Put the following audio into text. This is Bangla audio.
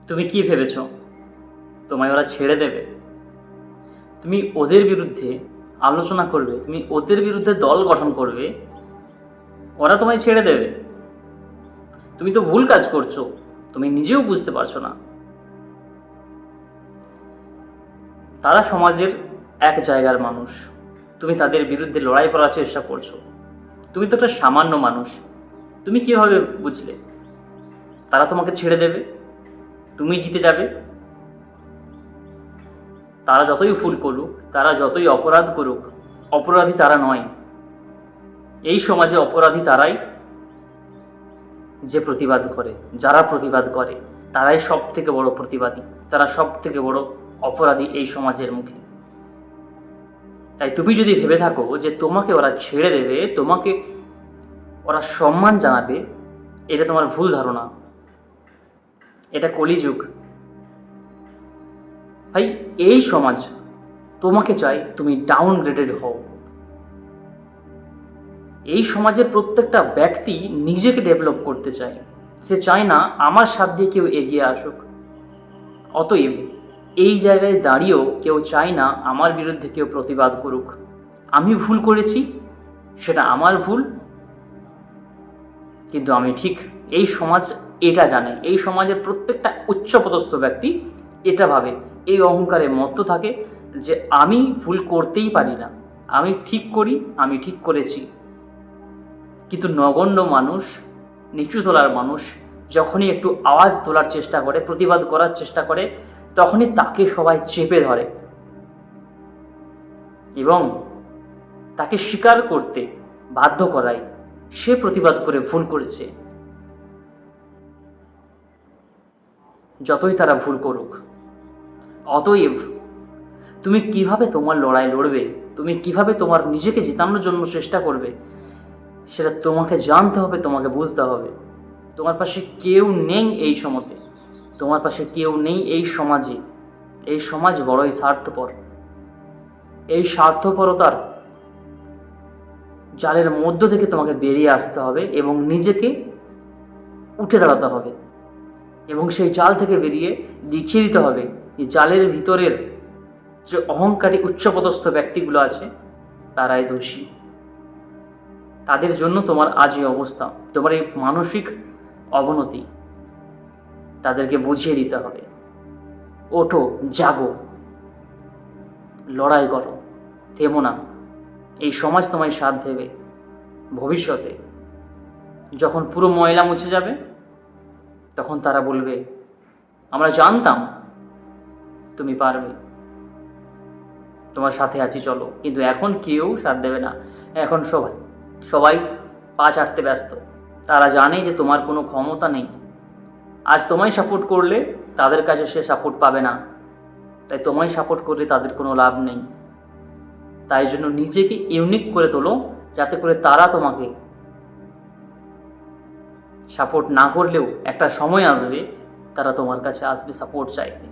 তুমি কি ভেবেছ তোমায় ওরা ছেড়ে দেবে? তুমি ওদের বিরুদ্ধে আলোচনা করবে, তুমি ওদের বিরুদ্ধে দল গঠন করবে, ওরা তোমায় ছেড়ে দেবে? তুমি তো ভুল কাজ করছো, তুমি নিজেও বুঝতে পারছো না। তারা সমাজের এক জায়গার মানুষ, তুমি তাদের বিরুদ্ধে লড়াই করার চেষ্টা করছো। তুমি তো একটা সামান্য মানুষ, তুমি কিভাবে বুঝলে তারা তোমাকে ছেড়ে দেবে, তুমি জিতে যাবে? তারা যতই ভুল করুক, তারা যতই অপরাধ করুক, অপরাধী তারা নয়। এই সমাজে অপরাধী তারাই যে প্রতিবাদ করে, যারা প্রতিবাদ করে তারাই সব থেকে বড় প্রতিবাদী, তারা সব থেকে বড় অপরাধী এই সমাজের মুখে। তাই তুমি যদি ভেবে থাকো যে তোমাকে ওরা ছেড়ে দেবে, তোমাকে ওরা সম্মান জানাবে, এটা তোমার ভুল ধারণা। এটা কলিযুগ ভাই। এই সমাজ তোমাকে চাই তুমি ডাউনগ্রেডেড হও। এই সমাজের প্রত্যেকটা ব্যক্তি নিজেকে ডেভেলপ করতে চায়, সে চায় না আমার সাথ দিয়ে কেউ এগিয়ে আসুক। অতএব এই জায়গায় দাঁড়িয়েও কেউ চায় না আমার বিরুদ্ধে কেউ প্রতিবাদ করুক। আমি ভুল করেছি, সেটা আমার ভুল, কিন্তু আমি ঠিক। এই সমাজ এটা জানে, এই সমাজের প্রত্যেকটা উচ্চপদস্থ ব্যক্তি এটা ভাবে, এই অহংকারে মত্ত থাকে যে আমি ভুল করতেই পারি না, আমি ঠিক করি, আমি ঠিক করেছি। কিন্তু নগণ্য মানুষ, নিচু তোলার মানুষ যখনই একটু আওয়াজ তোলার চেষ্টা করে, প্রতিবাদ করার চেষ্টা করে, তখনই তাকে সবাই চেপে ধরে এবং তাকে স্বীকার করতে বাধ্য করায় সে প্রতিবাদ করে ভুল করেছে। যতই তারা ভুল করুক, অতএব তুমি কিভাবে তোমার লড়াই লড়বে, তুমি কিভাবে তোমার নিজেকে জেতানোর জন্য চেষ্টা করবে, সেটা তোমাকে জানতে হবে, তোমাকে বুঝতে হবে। তোমার পাশে কেউ নেই এই সমতে, তোমার পাশে কেউ নেই এই সমাজে। এই সমাজ বড়ই স্বার্থপর। এই স্বার্থপরতার জালের মধ্য থেকে তোমাকে বেরিয়ে আসতে হবে এবং নিজেকে উঠে দাঁড়াতে হবে এবং সেই জাল থেকে বেরিয়ে দেখিয়ে দিতে হবে যে জালের ভিতরের যে অহংকারী উচ্চপদস্থ ব্যক্তিগুলো আছে তারাই দোষী। তাদের জন্য তোমার আজ এই অবস্থা, তোমার এই মানসিক অবনতি, তাদেরকে বুঝিয়ে দিতে হবে। ওঠো, জাগো, লড়াই করো, থেমো না। এই সমাজ তোমায় সাথ দেবে। ভবিষ্যতে যখন পুরো ময়লা মুছে যাবে, তখন তারা বলবে আমরা জানতাম তুমি পারবে, তোমার সাথে আছি, চলো। কিন্তু এখন কেউ সাথ দেবে না। এখন সবাই পা চাটতে ব্যস্ত। তারা জানে যে তোমার কোনো ক্ষমতা নেই। আজ তোমায় সাপোর্ট করলে তাদের কাছে সে সাপোর্ট পাবে না, তাই তোমায় সাপোর্ট করলে তাদের কোনো লাভ নেই। তাই জন্য নিজেকে ইউনিক করে তোলো, যাতে করে তারা তোমাকে সাপোর্ট না করলেও একটা সময় আসবে তারা তোমার কাছে আসবে সাপোর্ট চাইতে।